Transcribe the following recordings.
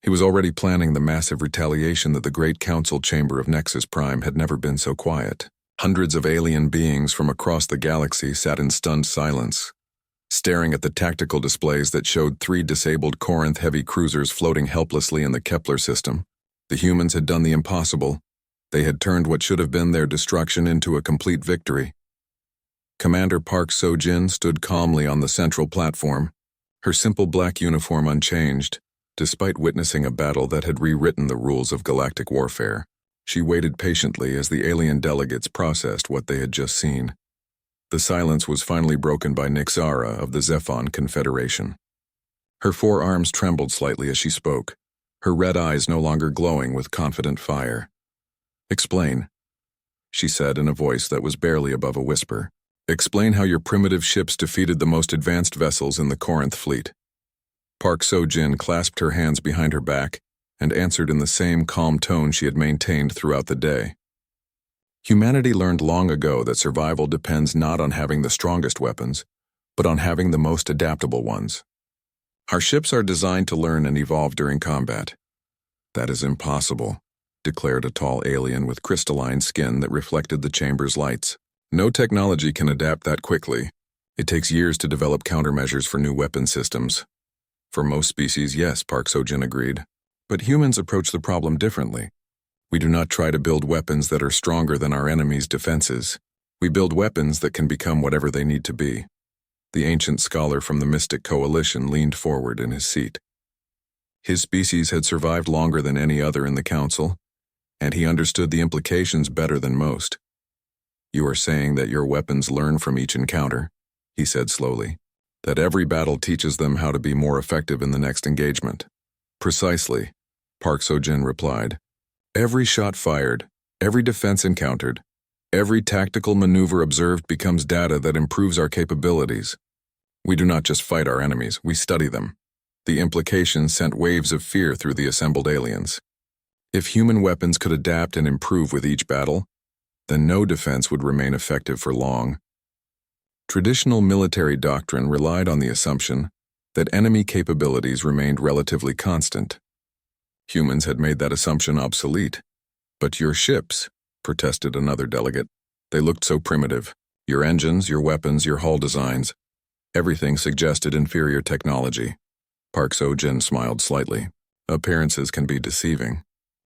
He was already planning the massive retaliation that the Great Council Chamber of Nexus Prime had never been so quiet. Hundreds of alien beings from across the galaxy sat in stunned silence, staring at the tactical displays that showed 3 disabled Corinth heavy cruisers floating helplessly in the Kepler system. The humans had done the impossible. They had turned what should have been their destruction into a complete victory. Commander Park So-jin stood calmly on the central platform, her simple black uniform unchanged, despite witnessing a battle that had rewritten the rules of galactic warfare. She waited patiently as the alien delegates processed what they had just seen. The silence was finally broken by Nixara of the Zephon Confederation. Her 4 arms trembled slightly as she spoke, her red eyes no longer glowing with confident fire. "Explain," she said in a voice that was barely above a whisper. "Explain how your primitive ships defeated the most advanced vessels in the Corinth fleet." Park So-jin clasped her hands behind her back and answered in the same calm tone she had maintained throughout the day. Humanity learned long ago that survival depends not on having the strongest weapons, but on having the most adaptable ones. Our ships are designed to learn and evolve during combat. "That is impossible," declared a tall alien with crystalline skin that reflected the chamber's lights. "No technology can adapt that quickly. It takes years to develop countermeasures for new weapon systems." "For most species, yes," Park So-jin agreed. "But humans approach the problem differently. We do not try to build weapons that are stronger than our enemy's defenses. We build weapons that can become whatever they need to be." The ancient scholar from the Mystic Coalition leaned forward in his seat. His species had survived longer than any other in the Council, and he understood the implications better than most. "You are saying that your weapons learn from each encounter," he said slowly. "That every battle teaches them how to be more effective in the next engagement." "Precisely," Park So-jin replied. "Every shot fired, every defense encountered, every tactical maneuver observed becomes data that improves our capabilities. We do not just fight our enemies, we study them." The implications sent waves of fear through the assembled aliens. If human weapons could adapt and improve with each battle, then no defense would remain effective for long. Traditional military doctrine relied on the assumption that enemy capabilities remained relatively constant. Humans had made that assumption obsolete. "But your ships," protested another delegate. "They looked so primitive. Your engines, your weapons, your hull designs. Everything suggested inferior technology." Park So-jin smiled slightly. "Appearances can be deceiving.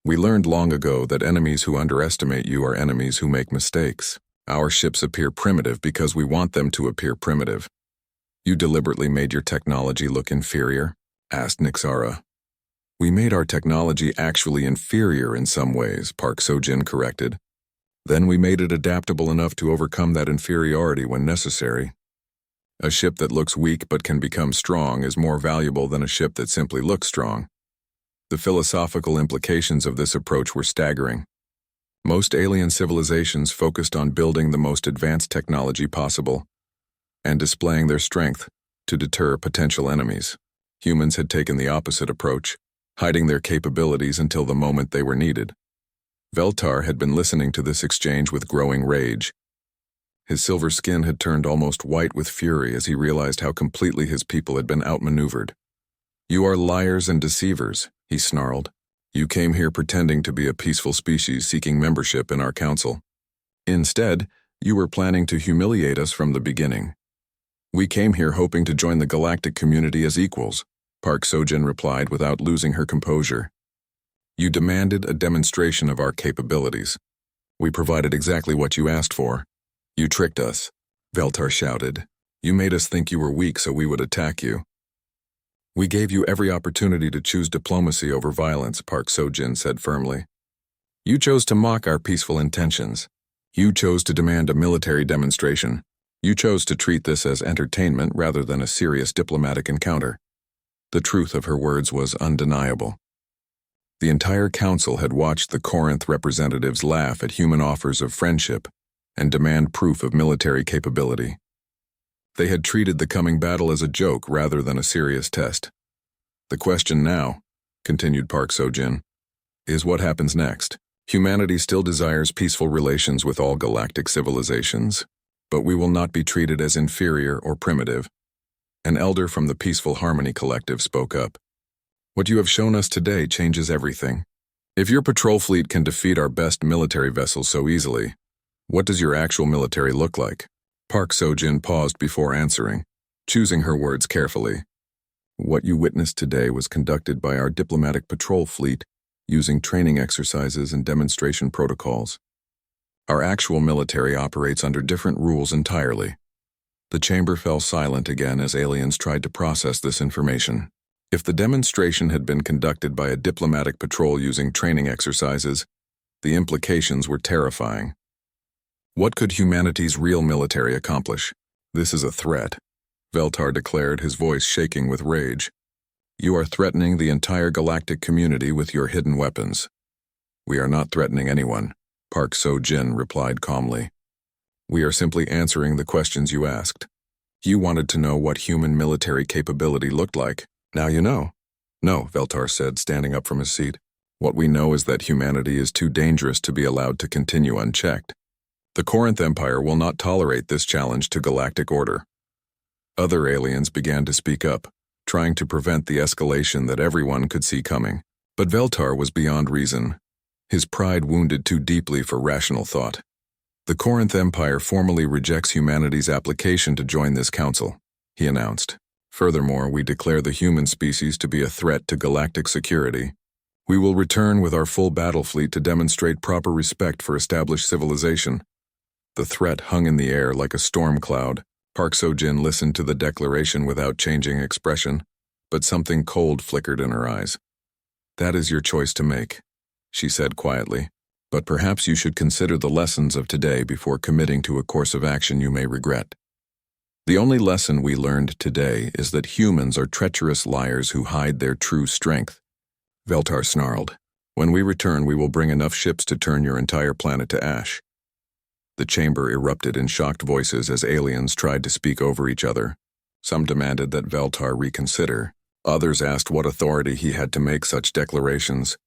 We learned long ago that enemies who underestimate you are enemies who make mistakes. Our ships appear primitive because we want them to appear primitive." "You deliberately made your technology look inferior?" asked Nixara. "We made our technology actually inferior in some ways," Park So-jin corrected. "Then we made it adaptable enough to overcome that inferiority when necessary. A ship that looks weak but can become strong is more valuable than a ship that simply looks strong." The philosophical implications of this approach were staggering. Most alien civilizations focused on building the most advanced technology possible and displaying their strength to deter potential enemies. Humans had taken the opposite approach, hiding their capabilities until the moment they were needed. Veltar had been listening to this exchange with growing rage. His silver skin had turned almost white with fury as he realized how completely his people had been outmaneuvered. "You are liars and deceivers," he snarled. "You came here pretending to be a peaceful species seeking membership in our council. Instead, you were planning to humiliate us from the beginning." "We came here hoping to join the galactic community as equals," Park So-jin replied without losing her composure. "You demanded a demonstration of our capabilities. We provided exactly what you asked for. You tricked us," Veltar shouted. "You made us think you were weak so we would attack you." "We gave you every opportunity to choose diplomacy over violence," Park So-jin said firmly. "You chose to mock our peaceful intentions. You chose to demand a military demonstration. You chose to treat this as entertainment rather than a serious diplomatic encounter." The truth of her words was undeniable. The entire council had watched the Corinth representatives laugh at human offers of friendship and demand proof of military capability. They had treated the coming battle as a joke rather than a serious test. "The question now," continued Park So-jin, "is what happens next. Humanity still desires peaceful relations with all galactic civilizations, but we will not be treated as inferior or primitive." An elder from the Peaceful Harmony Collective spoke up. What you have shown us today changes everything. If your patrol fleet can defeat our best military vessels so easily, what does your actual military look like? Park Seo-jin paused before answering, choosing her words carefully. What you witnessed today was conducted by our diplomatic patrol fleet using training exercises and demonstration protocols. Our actual military operates under different rules entirely. The chamber fell silent again as aliens tried to process this information. If the demonstration had been conducted by a diplomatic patrol using training exercises, the implications were terrifying. What could humanity's real military accomplish? This is a threat, Veltar declared, his voice shaking with rage. You are threatening the entire galactic community with your hidden weapons. We are not threatening anyone, Park Seo-jin replied calmly. We are simply answering the questions you asked. You wanted to know what human military capability looked like. Now you know. No, Veltar said, standing up from his seat. What we know is that humanity is too dangerous to be allowed to continue unchecked. The Corinth Empire will not tolerate this challenge to galactic order. Other aliens began to speak up, trying to prevent the escalation that everyone could see coming. But Veltar was beyond reason, his pride wounded too deeply for rational thought. The Corinth Empire formally rejects humanity's application to join this council, he announced. Furthermore, we declare the human species to be a threat to galactic security. We will return with our full battle fleet to demonstrate proper respect for established civilization. The threat hung in the air like a storm cloud. Park Seo-jin listened to the declaration without changing expression, but something cold flickered in her eyes. That is your choice to make, she said quietly, but perhaps you should consider the lessons of today before committing to a course of action you may regret. The only lesson we learned today is that humans are treacherous liars who hide their true strength. Veltar snarled. When we return, we will bring enough ships to turn your entire planet to ash. The chamber erupted in shocked voices as aliens tried to speak over each other. Some demanded that Veltar reconsider. Others asked what authority he had to make such declarations.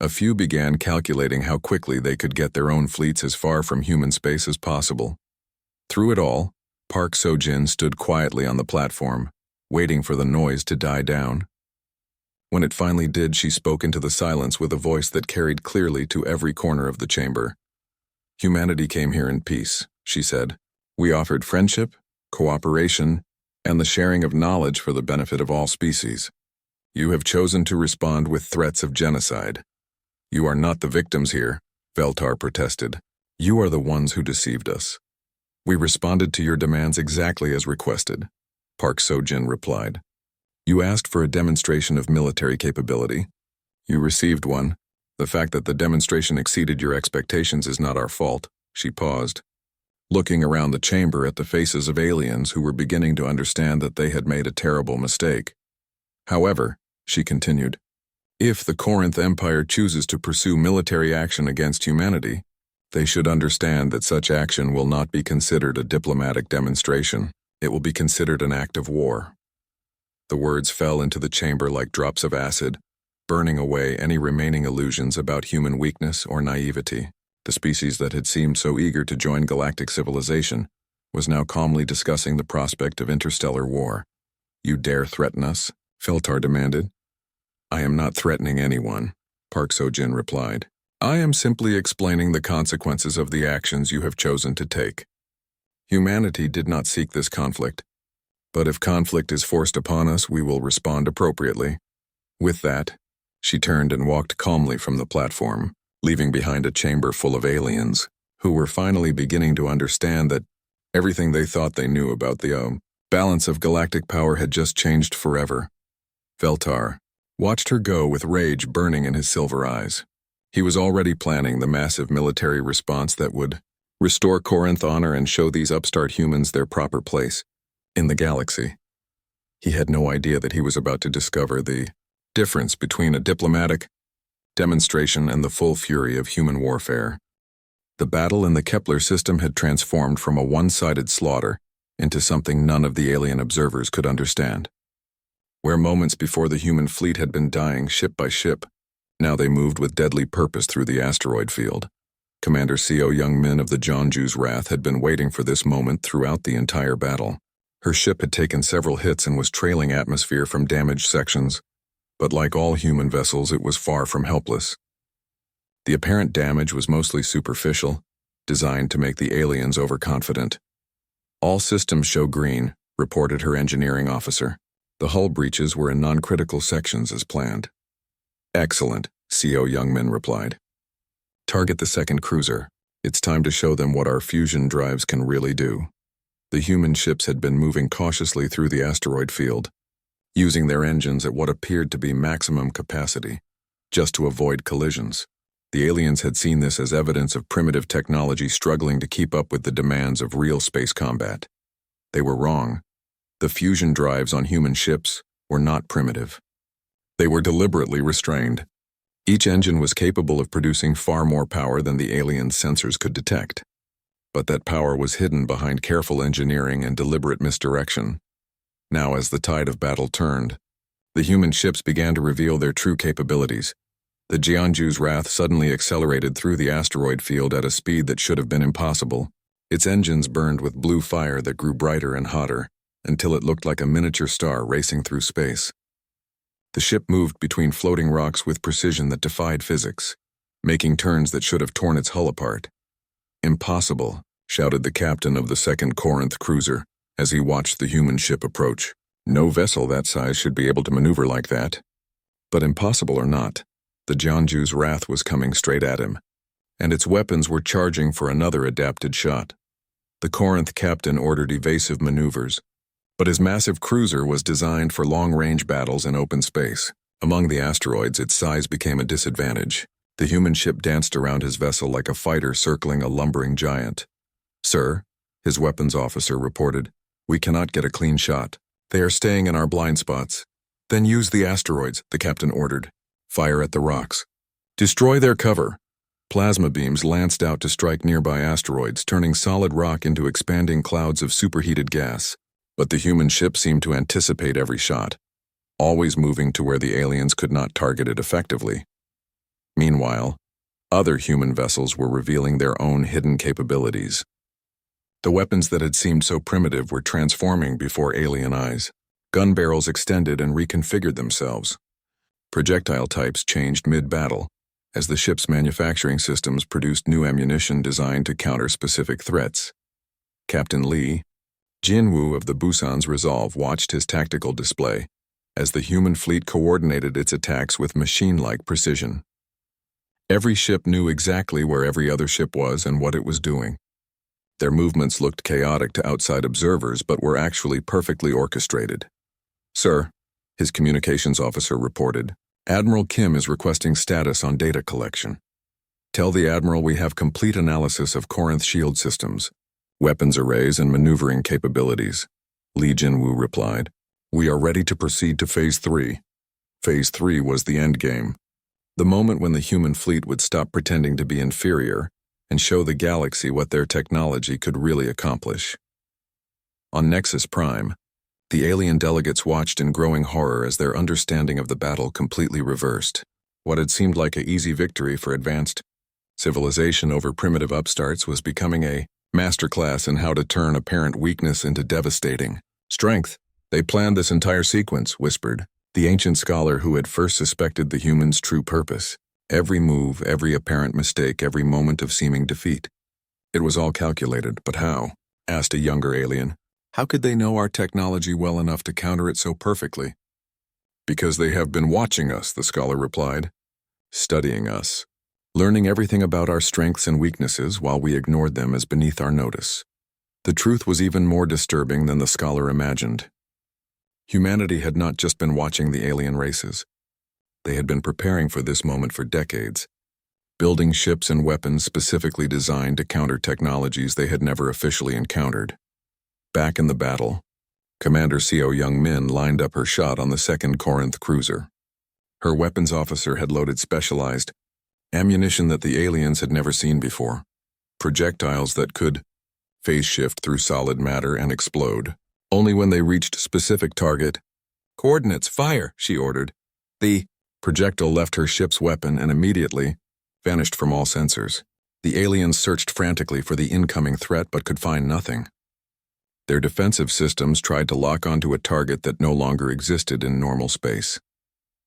A few began calculating how quickly they could get their own fleets as far from human space as possible. Through it all, Park Seo-jin stood quietly on the platform, waiting for the noise to die down. When it finally did, she spoke into the silence with a voice that carried clearly to every corner of the chamber. Humanity came here in peace, she said. We offered friendship, cooperation, and the sharing of knowledge for the benefit of all species. You have chosen to respond with threats of genocide. You are not the victims here, Veltar protested. You are the ones who deceived us. We responded to your demands exactly as requested, Park Seo-jin replied. You asked for a demonstration of military capability. You received one. The fact that the demonstration exceeded your expectations is not our fault. She paused, looking around the chamber at the faces of aliens who were beginning to understand that they had made a terrible mistake. However, she continued, if the Corinth Empire chooses to pursue military action against humanity, they should understand that such action will not be considered a diplomatic demonstration. It will be considered an act of war. The words fell into the chamber like drops of acid, burning away any remaining illusions about human weakness or naivety. The species that had seemed so eager to join galactic civilization was now calmly discussing the prospect of interstellar war. You dare threaten us? Veltar demanded. I am not threatening anyone, Park Seo-jin replied. I am simply explaining the consequences of the actions you have chosen to take. Humanity did not seek this conflict, but if conflict is forced upon us, we will respond appropriately. With that, she turned and walked calmly from the platform, leaving behind a chamber full of aliens, who were finally beginning to understand that everything they thought they knew about the balance of galactic power had just changed forever. Veltar watched her go with rage burning in his silver eyes. He was already planning the massive military response that would restore Corinth honor and show these upstart humans their proper place in the galaxy. He had no idea that he was about to discover the difference between a diplomatic demonstration and the full fury of human warfare. The battle in the Kepler system had transformed from a one-sided slaughter into something none of the alien observers could understand. Where moments before the human fleet had been dying ship by ship, now they moved with deadly purpose through the asteroid field. Commander Seo Young-min of the Jeonju's Wrath had been waiting for this moment throughout the entire battle. Her ship had taken several hits and was trailing atmosphere from damaged sections. But like all human vessels, it was far from helpless. The apparent damage was mostly superficial, designed to make the aliens overconfident. "All systems show green," reported her engineering officer. "The hull breaches were in non-critical sections as planned." "Excellent," CO Youngman replied. "Target the second cruiser. It's time to show them what our fusion drives can really do." The human ships had been moving cautiously through the asteroid field, using their engines at what appeared to be maximum capacity, just to avoid collisions. The aliens had seen this as evidence of primitive technology struggling to keep up with the demands of real space combat. They were wrong. The fusion drives on human ships were not primitive. They were deliberately restrained. Each engine was capable of producing far more power than the aliens' sensors could detect. But that power was hidden behind careful engineering and deliberate misdirection. Now, as the tide of battle turned, the human ships began to reveal their true capabilities. The Jianju's Wrath suddenly accelerated through the asteroid field at a speed that should have been impossible. Its engines burned with blue fire that grew brighter and hotter, until it looked like a miniature star racing through space. The ship moved between floating rocks with precision that defied physics, making turns that should have torn its hull apart. "Impossible," shouted the captain of the second Corinth cruiser as he watched the human ship approach. "No vessel that size should be able to maneuver like that." But impossible or not, the Jianju's Wrath was coming straight at him, and its weapons were charging for another adapted shot. The Corinth captain ordered evasive maneuvers, but his massive cruiser was designed for long-range battles in open space. Among the asteroids, its size became a disadvantage. The human ship danced around his vessel like a fighter circling a lumbering giant. "Sir," his weapons officer reported, "we cannot get a clean shot. They are staying in our blind spots." "Then use the asteroids," the captain ordered. "Fire at the rocks. Destroy their cover." Plasma beams lanced out to strike nearby asteroids, turning solid rock into expanding clouds of superheated gas. But the human ship seemed to anticipate every shot, always moving to where the aliens could not target it effectively. Meanwhile, other human vessels were revealing their own hidden capabilities. The weapons that had seemed so primitive were transforming before alien eyes. Gun barrels extended and reconfigured themselves. Projectile types changed mid-battle, as the ship's manufacturing systems produced new ammunition designed to counter specific threats. Captain Li, Jinwoo of the Busan's Resolve, watched his tactical display, as the human fleet coordinated its attacks with machine-like precision. Every ship knew exactly where every other ship was and what it was doing. Their movements looked chaotic to outside observers, but were actually perfectly orchestrated. "Sir," his communications officer reported, "Admiral Kim is requesting status on data collection. Tell the Admiral we have complete analysis of Corinth shield systems, weapons arrays, and maneuvering capabilities." Li Jinwoo replied, "We are ready to proceed to Phase 3. Phase 3 was the endgame, the moment when the human fleet would stop pretending to be inferior and show the galaxy what their technology could really accomplish." On Nexus Prime, the alien delegates watched in growing horror as their understanding of the battle completely reversed. What had seemed like an easy victory for advanced civilization over primitive upstarts was becoming a masterclass in how to turn apparent weakness into devastating strength. "They planned this entire sequence," whispered the ancient scholar who had first suspected the humans' true purpose. "Every move, every apparent mistake, every moment of seeming defeat. It was all calculated, but how?" asked a younger alien. "How could they know our technology well enough to counter it so perfectly?" "Because they have been watching us," the scholar replied. "Studying us, learning everything about our strengths and weaknesses while we ignored them as beneath our notice." The truth was even more disturbing than the scholar imagined. Humanity had not just been watching the alien races. They had been preparing for this moment for decades, building ships and weapons specifically designed to counter technologies they had never officially encountered. Back in the battle, Commander Seo Young-min lined up her shot on the second Corinth cruiser. Her weapons officer had loaded specialized ammunition that the aliens had never seen before, projectiles that could phase shift through solid matter and explode only when they reached specific target. "Coordinates, fire," she ordered. The projectile left her ship's weapon and immediately vanished from all sensors. The aliens searched frantically for the incoming threat but could find nothing. Their defensive systems tried to lock onto a target that no longer existed in normal space.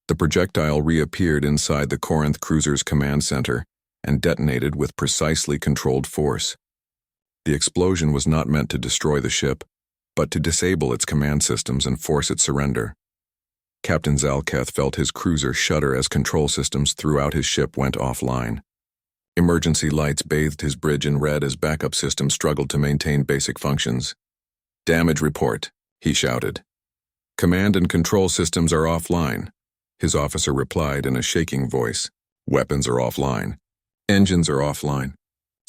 The projectile reappeared inside the Corinth cruiser's command center and detonated with precisely controlled force. The explosion was not meant to destroy the ship, but to disable its command systems and force its surrender. Captain Zalketh felt his cruiser shudder as control systems throughout his ship went offline. Emergency lights bathed his bridge in red as backup systems struggled to maintain basic functions. "Damage report," he shouted. "Command and control systems are offline," his officer replied in a shaking voice. "Weapons are offline. Engines are offline.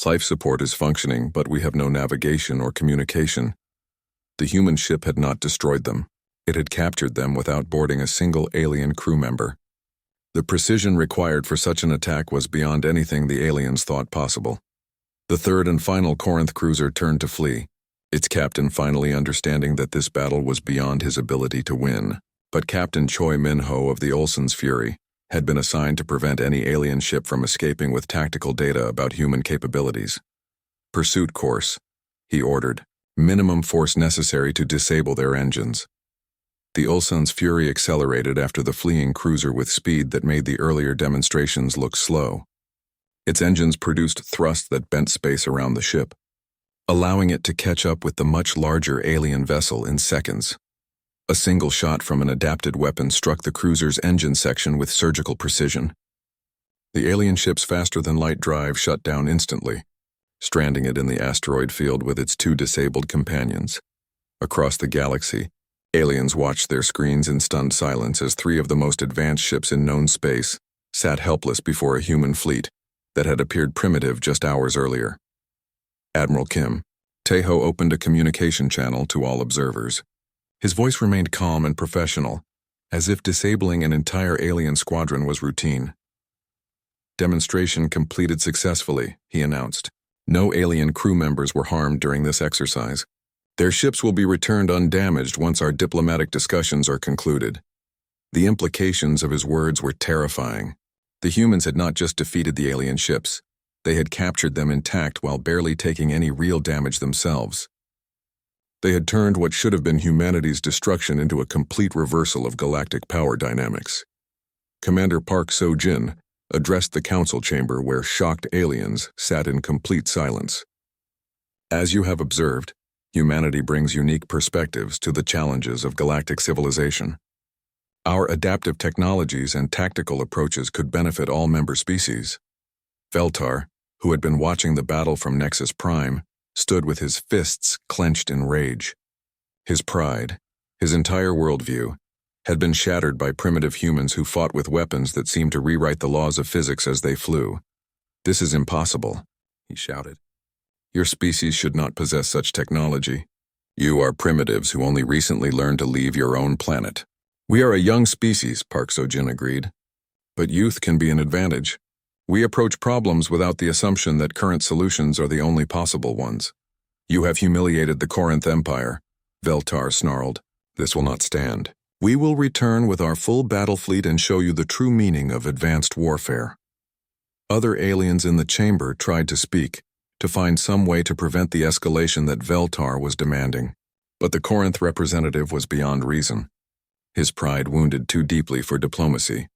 Life support is functioning, but we have no navigation or communication." The human ship had not destroyed them. It had captured them without boarding a single alien crew member. The precision required for such an attack was beyond anything the aliens thought possible. The third and final Corinth cruiser turned to flee, its captain finally understanding that this battle was beyond his ability to win. But Captain Choi Min-ho of the Olsen's Fury had been assigned to prevent any alien ship from escaping with tactical data about human capabilities. "Pursuit course," he ordered. "Minimum force necessary to disable their engines." The Olsen's Fury accelerated after the fleeing cruiser with speed that made the earlier demonstrations look slow. Its engines produced thrust that bent space around the ship, allowing it to catch up with the much larger alien vessel in seconds. A single shot from an adapted weapon struck the cruiser's engine section with surgical precision. The alien ship's faster-than-light drive shut down instantly, stranding it in the asteroid field with its two disabled companions. Across the galaxy, aliens watched their screens in stunned silence as three of the most advanced ships in known space sat helpless before a human fleet that had appeared primitive just hours earlier. Admiral Kim, Taeho opened a communication channel to all observers. His voice remained calm and professional, as if disabling an entire alien squadron was routine. "Demonstration completed successfully," he announced. "No alien crew members were harmed during this exercise. Their ships will be returned undamaged once our diplomatic discussions are concluded." The implications of his words were terrifying. The humans had not just defeated the alien ships, they had captured them intact while barely taking any real damage themselves. They had turned what should have been humanity's destruction into a complete reversal of galactic power dynamics. Commander Park So-jin addressed the council chamber where shocked aliens sat in complete silence. "As you have observed, humanity brings unique perspectives to the challenges of galactic civilization. Our adaptive technologies and tactical approaches could benefit all member species." Veltar, who had been watching the battle from Nexus Prime, stood with his fists clenched in rage. His pride, his entire worldview, had been shattered by primitive humans who fought with weapons that seemed to rewrite the laws of physics as they flew. "This is impossible," he shouted. "Your species should not possess such technology. You are primitives who only recently learned to leave your own planet." "We are a young species," Park So-jin agreed. "But youth can be an advantage. We approach problems without the assumption that current solutions are the only possible ones." "You have humiliated the Corinth Empire," Veltar snarled. "This will not stand. We will return with our full battle fleet and show you the true meaning of advanced warfare." Other aliens in the chamber tried to speak, to find some way to prevent the escalation that Veltar was demanding. But the Corinth representative was beyond reason. His pride wounded too deeply for diplomacy.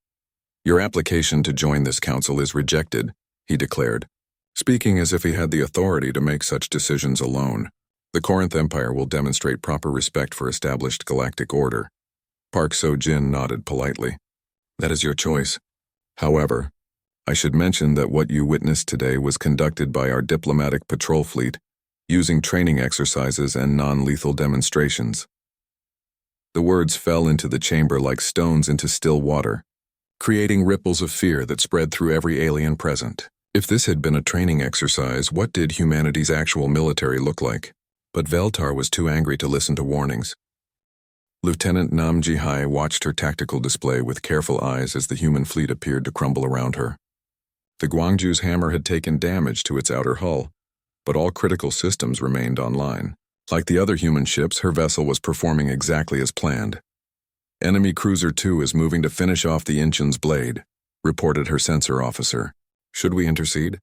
"Your application to join this council is rejected," he declared, speaking as if he had the authority to make such decisions alone. "The Corinth Empire will demonstrate proper respect for established galactic order." Park So-jin nodded politely. "That is your choice. However, I should mention that what you witnessed today was conducted by our diplomatic patrol fleet, using training exercises and non-lethal demonstrations." The words fell into the chamber like stones into still water, creating ripples of fear that spread through every alien present. If this had been a training exercise, what did humanity's actual military look like? But Veltar was too angry to listen to warnings. Lieutenant Nam Ji-hai watched her tactical display with careful eyes as the human fleet appeared to crumble around her. The Gwangju's hammer had taken damage to its outer hull, but all critical systems remained online. Like the other human ships, her vessel was performing exactly as planned. "Enemy Cruiser 2 is moving to finish off the Inchin's blade," reported her sensor officer. "Should we intercede?"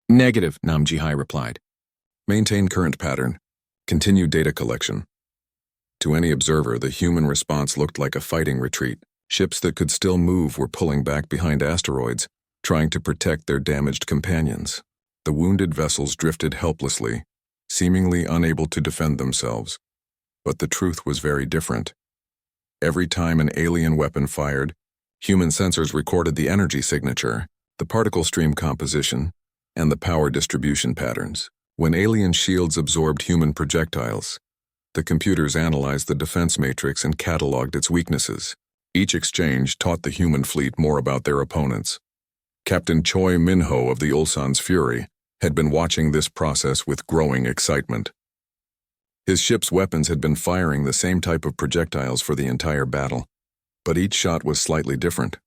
"Negative," Nam Ji-hai replied. "Maintain current pattern. Continue data collection." To any observer, the human response looked like a fighting retreat. Ships that could still move were pulling back behind asteroids, trying to protect their damaged companions. The wounded vessels drifted helplessly, seemingly unable to defend themselves. But the truth was very different. Every time an alien weapon fired, human sensors recorded the energy signature, the particle stream composition, and the power distribution patterns. When alien shields absorbed human projectiles, the computers analyzed the defense matrix and cataloged its weaknesses. Each exchange taught the human fleet more about their opponents. Captain Choi Min-ho of the Ulsan's Fury had been watching this process with growing excitement. His ship's weapons had been firing the same type of projectiles for the entire battle, but each shot was slightly different.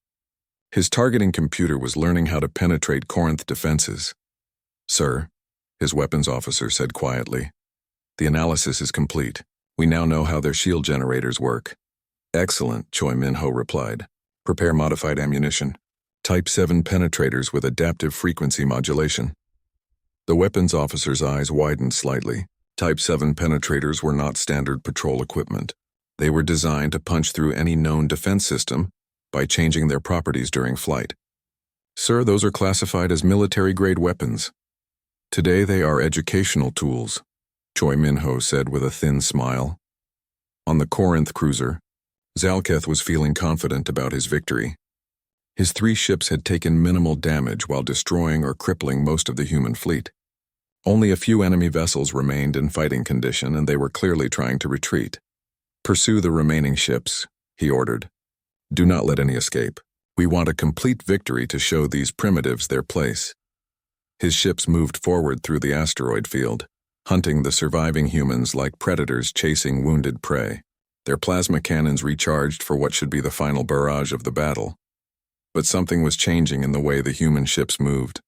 His targeting computer was learning how to penetrate Corinth defenses. "Sir," his weapons officer said quietly, "the analysis is complete. We now know how their shield generators work." "Excellent," Choi Min-ho replied. "Prepare modified ammunition. Type 7 penetrators with adaptive frequency modulation." The weapons officer's eyes widened slightly. Type 7 penetrators were not standard patrol equipment. They were designed to punch through any known defense system by changing their properties during flight. "Sir, those are classified as military-grade weapons. Today they are educational tools," Choi Min-ho said with a thin smile. On the Corinth cruiser, Zalketh was feeling confident about his victory. His 3 ships had taken minimal damage while destroying or crippling most of the human fleet. Only a few enemy vessels remained in fighting condition, and they were clearly trying to retreat. "Pursue the remaining ships," he ordered. "Do not let any escape. We want a complete victory to show these primitives their place." His ships moved forward through the asteroid field, hunting the surviving humans like predators chasing wounded prey. Their plasma cannons recharged for what should be the final barrage of the battle. But something was changing in the way the human ships moved.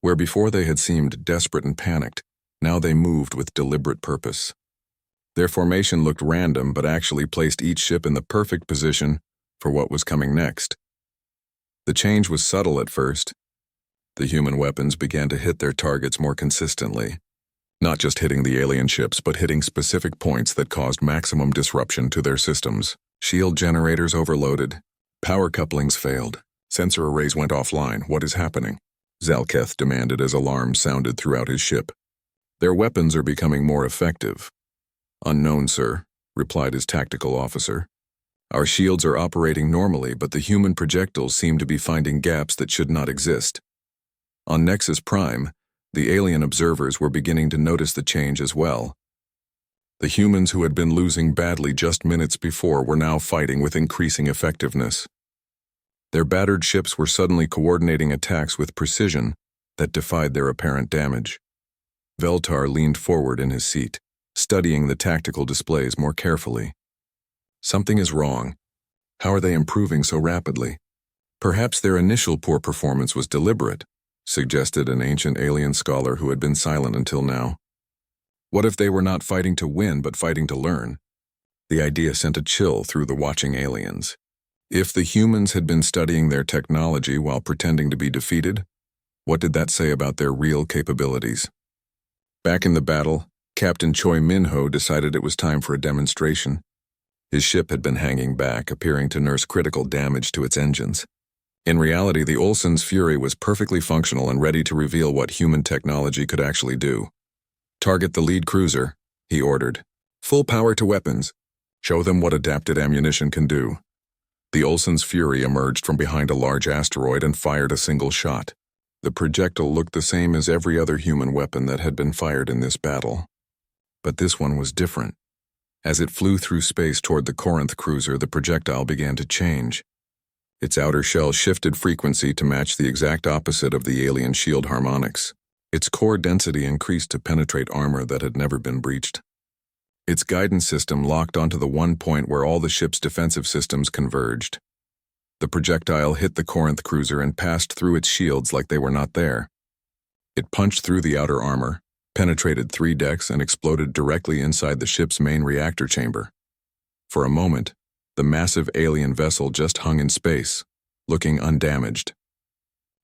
Where before they had seemed desperate and panicked, now they moved with deliberate purpose. Their formation looked random, but actually placed each ship in the perfect position for what was coming next. The change was subtle at first. The human weapons began to hit their targets more consistently, not just hitting the alien ships, but hitting specific points that caused maximum disruption to their systems. Shield generators overloaded. Power couplings failed. Sensor arrays went offline. "What is happening?" Zalketh demanded as alarms sounded throughout his ship. "Their weapons are becoming more effective." "Unknown, sir," replied his tactical officer. "Our shields are operating normally, but the human projectiles seem to be finding gaps that should not exist." On Nexus Prime, the alien observers were beginning to notice the change as well. The humans who had been losing badly just minutes before were now fighting with increasing effectiveness. Their battered ships were suddenly coordinating attacks with precision that defied their apparent damage. Veltar leaned forward in his seat, studying the tactical displays more carefully. "Something is wrong. How are they improving so rapidly?" "Perhaps their initial poor performance was deliberate," suggested an ancient alien scholar who had been silent until now. "What if they were not fighting to win, but fighting to learn?" The idea sent a chill through the watching aliens. If the humans had been studying their technology while pretending to be defeated, what did that say about their real capabilities? Back in the battle, Captain Choi Min-ho decided it was time for a demonstration. His ship had been hanging back, appearing to nurse critical damage to its engines. In reality, the Ulsan's Fury was perfectly functional and ready to reveal what human technology could actually do. "Target the lead cruiser," he ordered. "Full power to weapons. Show them what adapted ammunition can do." The Ulsan's Fury emerged from behind a large asteroid and fired a single shot. The projectile looked the same as every other human weapon that had been fired in this battle. But this one was different. As it flew through space toward the Corinth cruiser, the projectile began to change. Its outer shell shifted frequency to match the exact opposite of the alien shield harmonics. Its core density increased to penetrate armor that had never been breached. Its guidance system locked onto the one point where all the ship's defensive systems converged. The projectile hit the Corinth cruiser and passed through its shields like they were not there. It punched through the outer armor, penetrated 3 decks, and exploded directly inside the ship's main reactor chamber. For a moment, the massive alien vessel just hung in space, looking undamaged.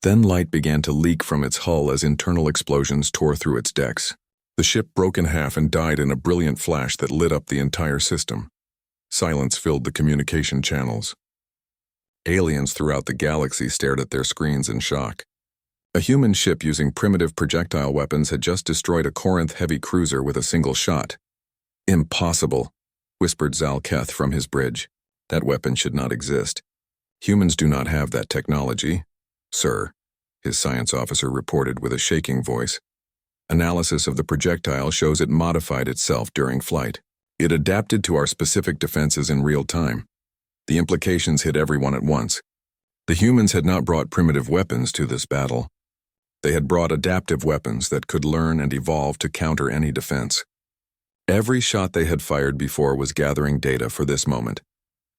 Then light began to leak from its hull as internal explosions tore through its decks. The ship broke in half and died in a brilliant flash that lit up the entire system. Silence filled the communication channels. Aliens throughout the galaxy stared at their screens in shock. A human ship using primitive projectile weapons had just destroyed a Corinth heavy cruiser with a single shot. "Impossible," whispered Zalketh from his bridge. "That weapon should not exist. Humans do not have that technology, sir," his science officer reported with a shaking voice. "Analysis of the projectile shows it modified itself during flight. It adapted to our specific defenses in real time. The implications hit everyone at once. The humans had not brought primitive weapons to this battle. They had brought adaptive weapons that could learn and evolve to counter any defense. Every shot they had fired before was gathering data for this moment.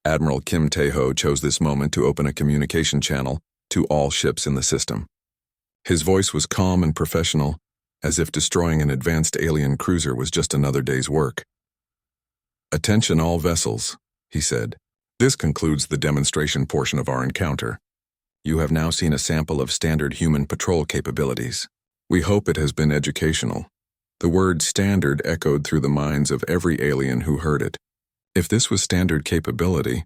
Admiral Kim Tae-ho chose this moment to open a communication channel to all ships in the system. His voice was calm and professional, as if destroying an advanced alien cruiser was just another day's work. "Attention all vessels," he said. "This concludes the demonstration portion of our encounter. You have now seen a sample of standard human patrol capabilities. We hope it has been educational." The word "standard" echoed through the minds of every alien who heard it. If this was standard capability,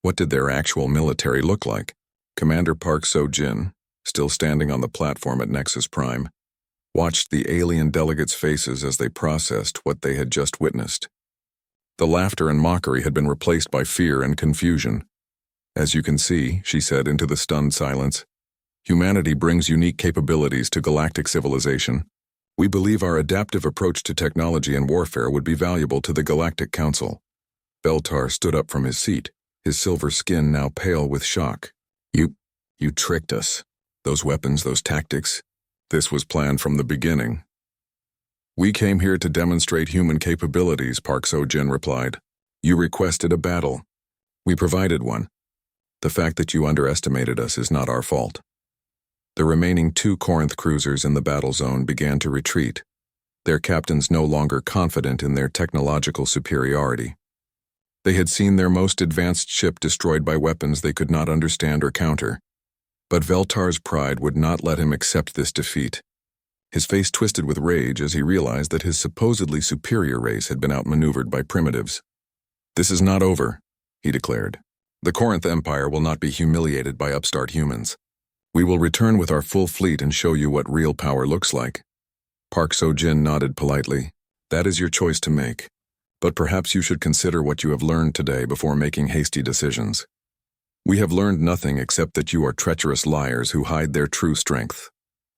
what did their actual military look like? Commander Park So-jin, still standing on the platform at Nexus Prime, watched the alien delegates' faces as they processed what they had just witnessed. The laughter and mockery had been replaced by fear and confusion. "As you can see," she said into the stunned silence, "humanity brings unique capabilities to galactic civilization. We believe our adaptive approach to technology and warfare would be valuable to the Galactic Council." Beltar stood up from his seat, his silver skin now pale with shock. You tricked us. Those weapons, those tactics. This was planned from the beginning." "We came here to demonstrate human capabilities," Park So-jin replied. "You requested a battle. We provided one. The fact that you underestimated us is not our fault." The remaining 2 Corinth cruisers in the battle zone began to retreat, their captains no longer confident in their technological superiority. They had seen their most advanced ship destroyed by weapons they could not understand or counter. But Veltar's pride would not let him accept this defeat. His face twisted with rage as he realized that his supposedly superior race had been outmaneuvered by primitives. "This is not over," he declared. "The Corinth Empire will not be humiliated by upstart humans. We will return with our full fleet and show you what real power looks like." Park So-jin nodded politely. "That is your choice to make. But perhaps you should consider what you have learned today before making hasty decisions." "We have learned nothing except that you are treacherous liars who hide their true strength,"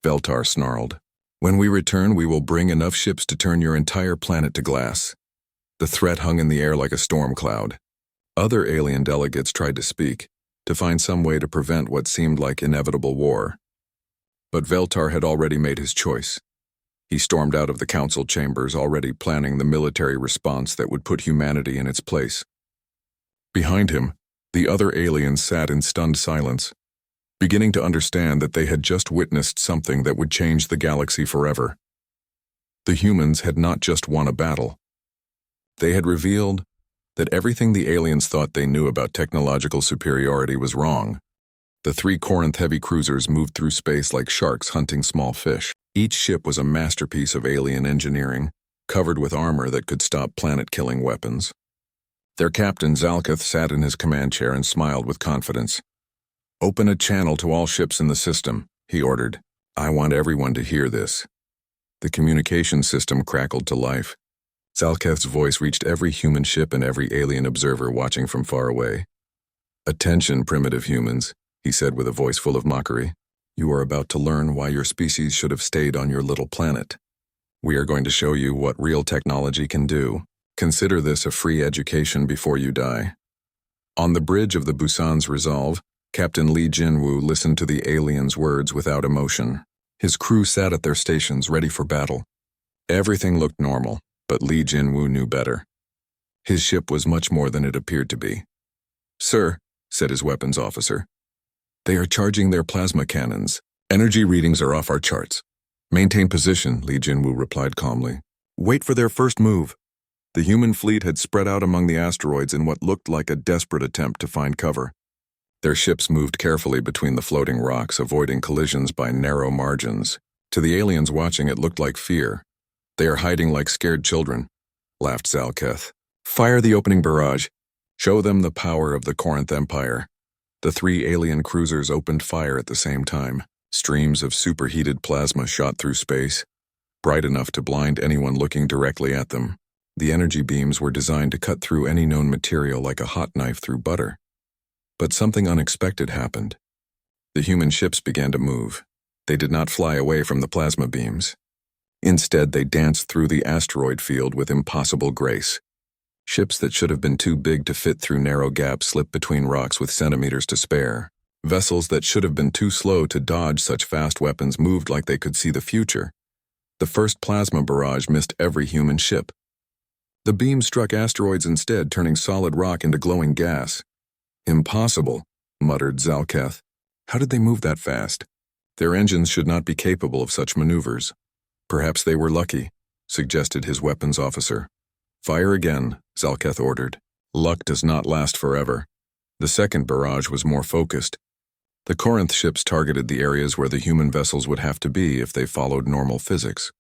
Veltar snarled. "When we return, we will bring enough ships to turn your entire planet to glass." The threat hung in the air like a storm cloud. Other alien delegates tried to speak, to find some way to prevent what seemed like inevitable war. But Veltar had already made his choice. He stormed out of the council chambers, already planning the military response that would put humanity in its place. Behind him, the other aliens sat in stunned silence, beginning to understand that they had just witnessed something that would change the galaxy forever. The humans had not just won a battle. They had revealed that everything the aliens thought they knew about technological superiority was wrong. The 3 Corinth heavy cruisers moved through space like sharks hunting small fish. Each ship was a masterpiece of alien engineering, covered with armor that could stop planet-killing weapons. Their captain, Zalketh, sat in his command chair and smiled with confidence. "Open a channel to all ships in the system," he ordered. "I want everyone to hear this." The communication system crackled to life. Zalketh's voice reached every human ship and every alien observer watching from far away. "Attention, primitive humans," he said with a voice full of mockery. "You are about to learn why your species should have stayed on your little planet. We are going to show you what real technology can do. Consider this a free education before you die." On the bridge of the Busan's Resolve, Captain Lee Jin-woo listened to the aliens' words without emotion. His crew sat at their stations ready for battle. Everything looked normal, but Lee Jin-woo knew better. His ship was much more than it appeared to be. "Sir," said his weapons officer, "they are charging their plasma cannons. Energy readings are off our charts." "Maintain position," Lee Jin-woo replied calmly. "Wait for their first move." The human fleet had spread out among the asteroids in what looked like a desperate attempt to find cover. Their ships moved carefully between the floating rocks, avoiding collisions by narrow margins. To the aliens watching, it looked like fear. "They are hiding like scared children," laughed Zalketh. "Fire the opening barrage. Show them the power of the Corinth Empire." The three alien cruisers opened fire at the same time. Streams of superheated plasma shot through space, bright enough to blind anyone looking directly at them. The energy beams were designed to cut through any known material like a hot knife through butter. But something unexpected happened. The human ships began to move. They did not fly away from the plasma beams. Instead, they danced through the asteroid field with impossible grace. Ships that should have been too big to fit through narrow gaps slipped between rocks with centimeters to spare. Vessels that should have been too slow to dodge such fast weapons moved like they could see the future. The first plasma barrage missed every human ship. The beams struck asteroids instead, turning solid rock into glowing gas. "Impossible," muttered Zalketh. "How did they move that fast? Their engines should not be capable of such maneuvers." "Perhaps they were lucky," suggested his weapons officer. "Fire again," Zalketh ordered. Luck does not last forever. The second barrage was more focused. The Corinth ships targeted the areas where the human vessels would have to be if they followed normal physics.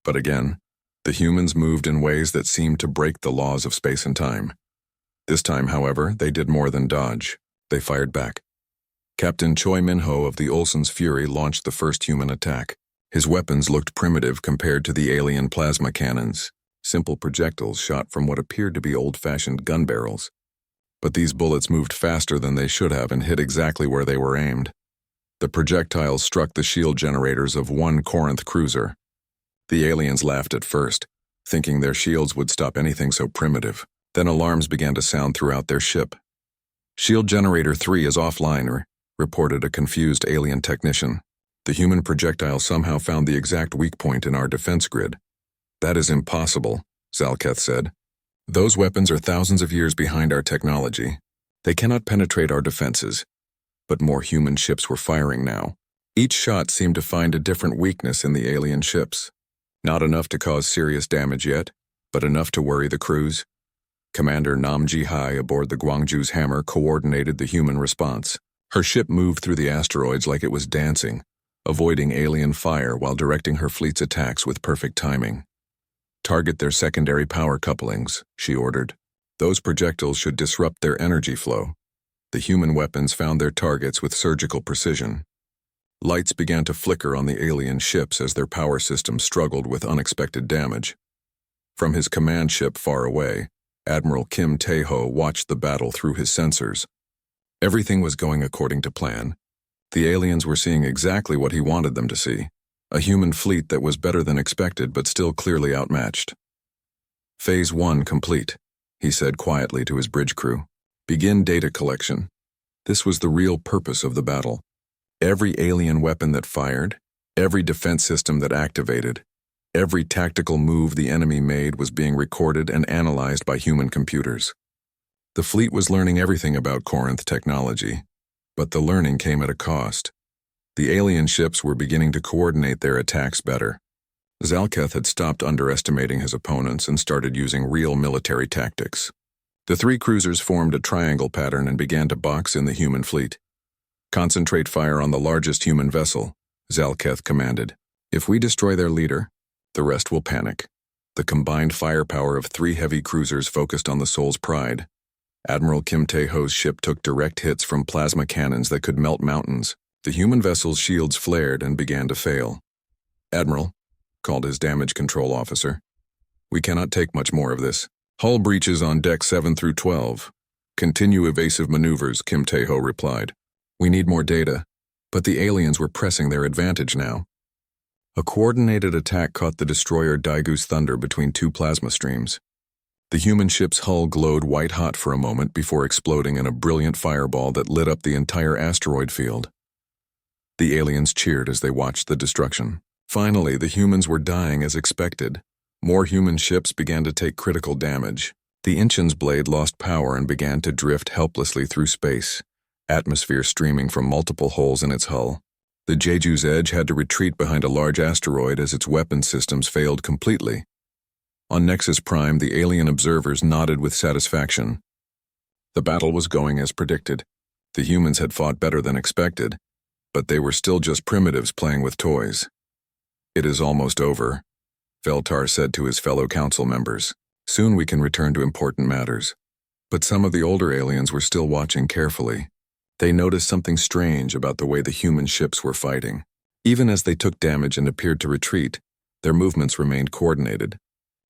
But again, the humans moved in ways that seemed to break the laws of space and time. This time, however, they did more than dodge. They fired back. Captain Choi Min-ho of the Olsen's Fury launched the first human attack. His weapons looked primitive compared to the alien plasma cannons, simple projectiles shot from what appeared to be old-fashioned gun barrels. But these bullets moved faster than they should have and hit exactly where they were aimed. The projectiles struck the shield generators of one Corinth cruiser. The aliens laughed at first, thinking their shields would stop anything so primitive. Then alarms began to sound throughout their ship. "Shield Generator 3 is offline," reported a confused alien technician. "The human projectile somehow found the exact weak point in our defense grid." "That is impossible," Zalketh said. "Those weapons are thousands of years behind our technology. They cannot penetrate our defenses." But more human ships were firing now. Each shot seemed to find a different weakness in the alien ships. Not enough to cause serious damage yet, but enough to worry the crews. Commander Nam Ji-hai aboard the Gwangju's Hammer coordinated the human response. Her ship moved through the asteroids like it was dancing, avoiding alien fire while directing her fleet's attacks with perfect timing. "Target their secondary power couplings," she ordered. "Those projectiles should disrupt their energy flow." The human weapons found their targets with surgical precision. Lights began to flicker on the alien ships as their power systems struggled with unexpected damage. From his command ship far away, Admiral Kim Tae-ho watched the battle through his sensors. Everything was going according to plan. The aliens were seeing exactly what he wanted them to see. A human fleet that was better than expected but still clearly outmatched. "Phase 1 complete," he said quietly to his bridge crew. "Begin data collection." This was the real purpose of the battle. Every alien weapon that fired, every defense system that activated, every tactical move the enemy made was being recorded and analyzed by human computers. The fleet was learning everything about Corinth technology, but the learning came at a cost. The alien ships were beginning to coordinate their attacks better. Zalketh had stopped underestimating his opponents and started using real military tactics. The three cruisers formed a triangle pattern and began to box in the human fleet. "Concentrate fire on the largest human vessel," Zalketh commanded. "If we destroy their leader, the rest will panic." The combined firepower of three heavy cruisers focused on the Soul's Pride. Admiral Kim Tae-ho's ship took direct hits from plasma cannons that could melt mountains. The human vessel's shields flared and began to fail. "Admiral," called his damage control officer, "we cannot take much more of this. Hull breaches on deck 7 through 12. Continue evasive maneuvers," Kim Tae-ho replied. "We need more data." But the aliens were pressing their advantage now. A coordinated attack caught the destroyer Daigu's Thunder between two plasma streams. The human ship's hull glowed white-hot for a moment before exploding in a brilliant fireball that lit up the entire asteroid field. The aliens cheered as they watched the destruction. Finally, the humans were dying as expected. More human ships began to take critical damage. The Inchin's blade lost power and began to drift helplessly through space, atmosphere streaming from multiple holes in its hull. The Jeju's Edge had to retreat behind a large asteroid as its weapon systems failed completely. On Nexus Prime, the alien observers nodded with satisfaction. The battle was going as predicted. The humans had fought better than expected, but they were still just primitives playing with toys. "It is almost over," Veltar said to his fellow council members. "Soon we can return to important matters." But some of the older aliens were still watching carefully. They noticed something strange about the way the human ships were fighting. Even as they took damage and appeared to retreat, their movements remained coordinated.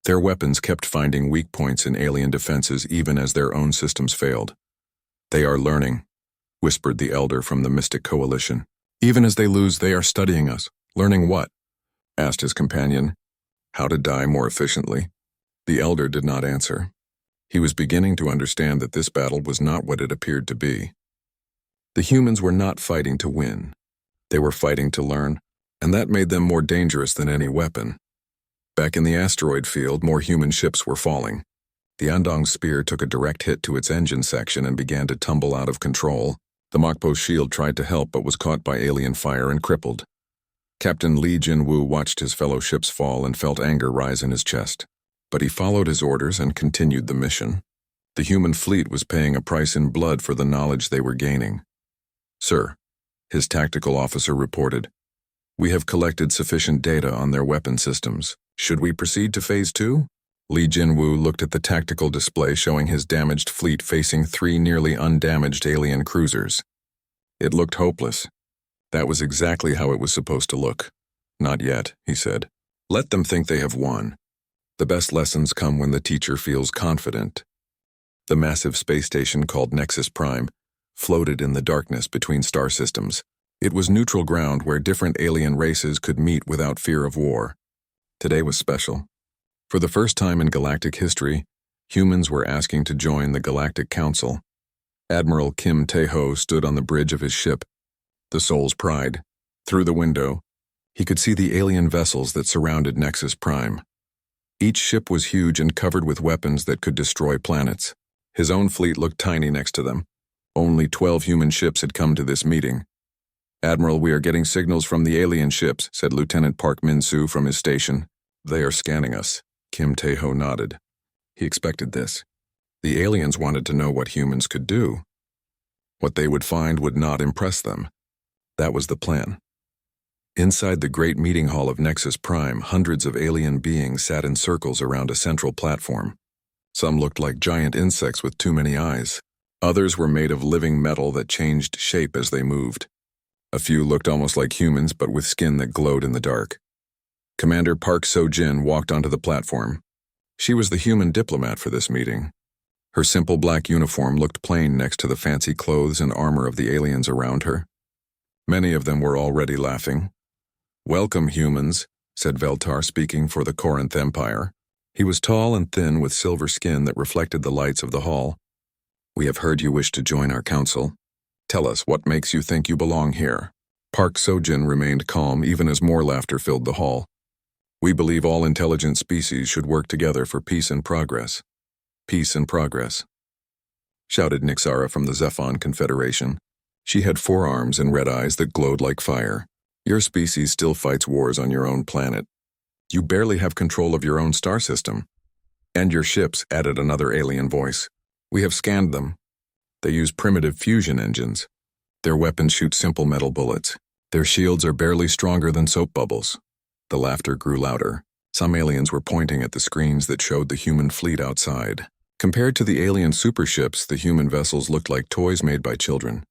Their weapons kept finding weak points in alien defenses even as their own systems failed. "They are learning," whispered the elder from the Mystic Coalition. "Even as they lose, they are studying us." "Learning what?" asked his companion. "How to die more efficiently." The elder did not answer. He was beginning to understand that this battle was not what it appeared to be. The humans were not fighting to win. They were fighting to learn, and that made them more dangerous than any weapon. Back in the asteroid field, more human ships were falling. The Andong's spear took a direct hit to its engine section and began to tumble out of control. The Mokpo's shield tried to help but was caught by alien fire and crippled. Captain Li Jinwu watched his fellow ships fall and felt anger rise in his chest. But he followed his orders and continued the mission. The human fleet was paying a price in blood for the knowledge they were gaining. "Sir," his tactical officer reported, "we have collected sufficient data on their weapon systems. Should we proceed to Phase 2? Li Jinwu looked at the tactical display showing his damaged fleet facing 3 nearly undamaged alien cruisers. It looked hopeless. That was exactly how it was supposed to look. "Not yet," he said. "Let them think they have won. The best lessons come when the teacher feels confident." The massive space station called Nexus Prime floated in the darkness between star systems. It was neutral ground where different alien races could meet without fear of war. Today was special. For the first time in galactic history, humans were asking to join the Galactic Council. Admiral Kim Tae-ho stood on the bridge of his ship, the Soul's Pride. Through the window, he could see the alien vessels that surrounded Nexus Prime. Each ship was huge and covered with weapons that could destroy planets. His own fleet looked tiny next to them. Only 12 human ships had come to this meeting. "Admiral, we are getting signals from the alien ships," said Lieutenant Park Min-soo from his station. "They are scanning us." Kim Tae-ho nodded. He expected this. The aliens wanted to know what humans could do. What they would find would not impress them. That was the plan. Inside the great meeting hall of Nexus Prime, hundreds of alien beings sat in circles around a central platform. Some looked like giant insects with too many eyes. Others were made of living metal that changed shape as they moved. A few looked almost like humans but with skin that glowed in the dark. Commander Park So-jin walked onto the platform. She was the human diplomat for this meeting. Her simple black uniform looked plain next to the fancy clothes and armor of the aliens around her. Many of them were already laughing. "Welcome, humans," said Veltar, speaking for the Corinth Empire. He was tall and thin with silver skin that reflected the lights of the hall. "We have heard you wish to join our council. Tell us, what makes you think you belong here?" Park So-jin remained calm even as more laughter filled the hall. "We believe all intelligent species should work together for peace and progress." "Peace and progress," shouted Nixara from the Zephon Confederation. She had 4 arms and red eyes that glowed like fire. "Your species still fights wars on your own planet. You barely have control of your own star system." "And your ships," added another alien voice. "We have scanned them. They use primitive fusion engines. Their weapons shoot simple metal bullets. Their shields are barely stronger than soap bubbles." The laughter grew louder. Some aliens were pointing at the screens that showed the human fleet outside. Compared to the alien superships, the human vessels looked like toys made by children.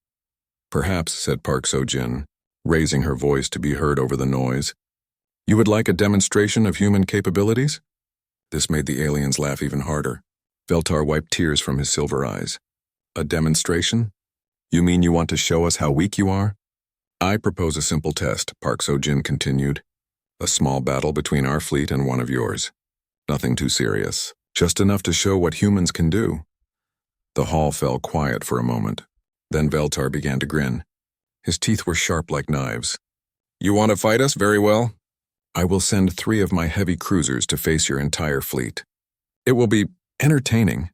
"Perhaps," said Park So-jin, raising her voice to be heard over the noise, "you would like a demonstration of human capabilities?" This made the aliens laugh even harder. Veltar wiped tears from his silver eyes. "A demonstration? You mean you want to show us how weak you are?" "I propose a simple test," Park So-jin continued. "A small battle between our fleet and one of yours. Nothing too serious. Just enough to show what humans can do." The hall fell quiet for a moment. Then Veltar began to grin. His teeth were sharp like knives. "You want to fight us? Very well. I will send 3 of my heavy cruisers to face your entire fleet. It will be entertaining."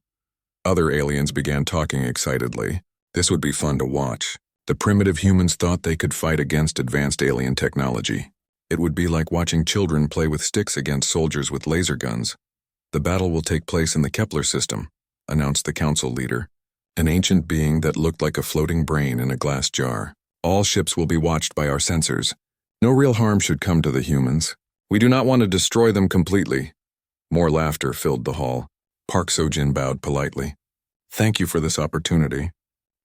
Other aliens began talking excitedly. This would be fun to watch. The primitive humans thought they could fight against advanced alien technology. It would be like watching children play with sticks against soldiers with laser guns. "The battle will take place in the Kepler system," announced the council leader, an ancient being that looked like a floating brain in a glass jar. "All ships will be watched by our sensors. No real harm should come to the humans. We do not want to destroy them completely." More laughter filled the hall. Park So-jin bowed politely. "Thank you for this opportunity.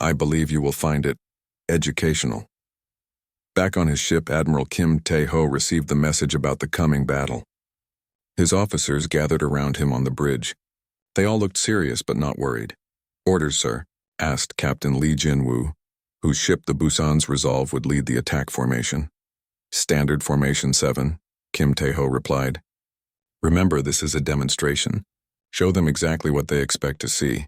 I believe you will find it Educational. Back on his ship, Admiral Kim Tae-ho received the message about the coming battle. His officers gathered around him on the bridge. They all looked serious but not worried. "Orders, sir," asked Captain Lee Jin-woo, whose ship the Busan's Resolve would lead the attack formation. "Standard Formation 7, Kim Tae-ho replied. "Remember, this is a demonstration. Show them exactly what they expect to see.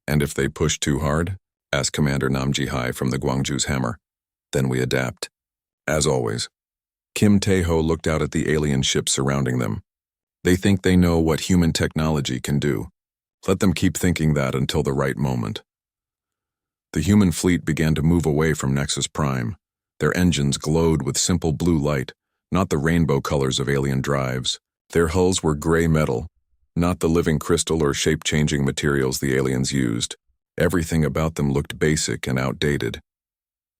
And if they push too hard," asked Commander Nam Ji-hai from the Gwangju's Hammer, "then we adapt." As always, Kim Tae-ho looked out at the alien ships surrounding them. They think they know what human technology can do. Let them keep thinking that until the right moment. The human fleet began to move away from Nexus Prime. Their engines glowed with simple blue light, not the rainbow colors of alien drives. Their hulls were gray metal, not the living crystal or shape-changing materials the aliens used. Everything about them looked basic and outdated.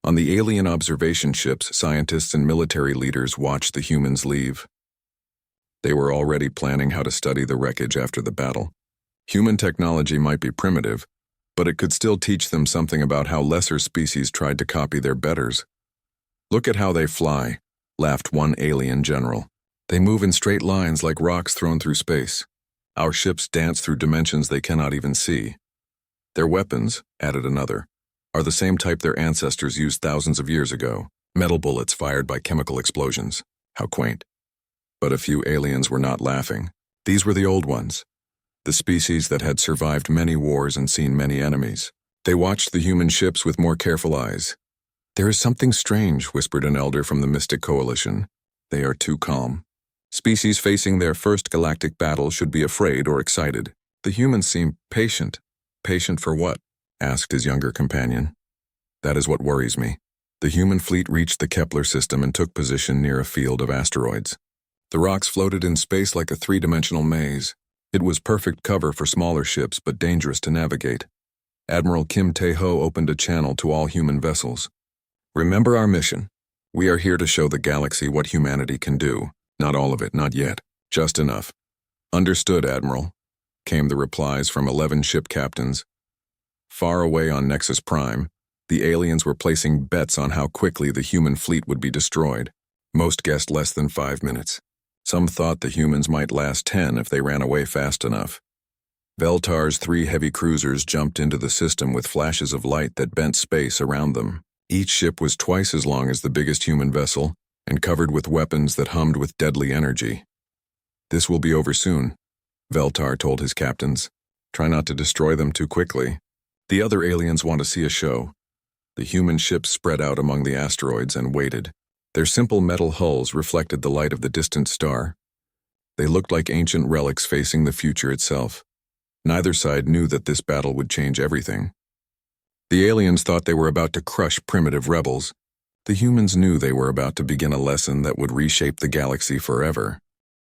On the alien observation ships, scientists and military leaders watched the humans leave. They were already planning how to study the wreckage after the battle. Human technology might be primitive, but it could still teach them something about how lesser species tried to copy their betters. "Look at how they fly," laughed one alien general. "They move in straight lines like rocks thrown through space. Our ships dance through dimensions they cannot even see." "Their weapons," added another, "are the same type their ancestors used thousands of years ago. Metal bullets fired by chemical explosions. How quaint." But a few aliens were not laughing. These were the old ones, the species that had survived many wars and seen many enemies. They watched the human ships with more careful eyes. "There is something strange," whispered an elder from the Mystic Coalition. "They are too calm. Species facing their first galactic battle should be afraid or excited. The humans seem patient." "Patient for what?" asked his younger companion. "That is what worries me." The human fleet reached the Kepler system and took position near a field of asteroids. The rocks floated in space like a three-dimensional maze. It was perfect cover for smaller ships, but dangerous to navigate. Admiral Kim Tae-ho opened a channel to all human vessels. "Remember our mission. We are here to show the galaxy what humanity can do. Not all of it, not yet. Just enough." "Understood, Admiral," came the replies from 11 ship captains. Far away on Nexus Prime, the aliens were placing bets on how quickly the human fleet would be destroyed. Most guessed less than 5 minutes. Some thought the humans might last 10 if they ran away fast enough. Veltar's 3 heavy cruisers jumped into the system with flashes of light that bent space around them. Each ship was twice as long as the biggest human vessel and covered with weapons that hummed with deadly energy. "This will be over soon," Veltar told his captains. "Try not to destroy them too quickly. The other aliens want to see a show." The human ships spread out among the asteroids and waited. Their simple metal hulls reflected the light of the distant star. They looked like ancient relics facing the future itself. Neither side knew that this battle would change everything. The aliens thought they were about to crush primitive rebels. The humans knew they were about to begin a lesson that would reshape the galaxy forever.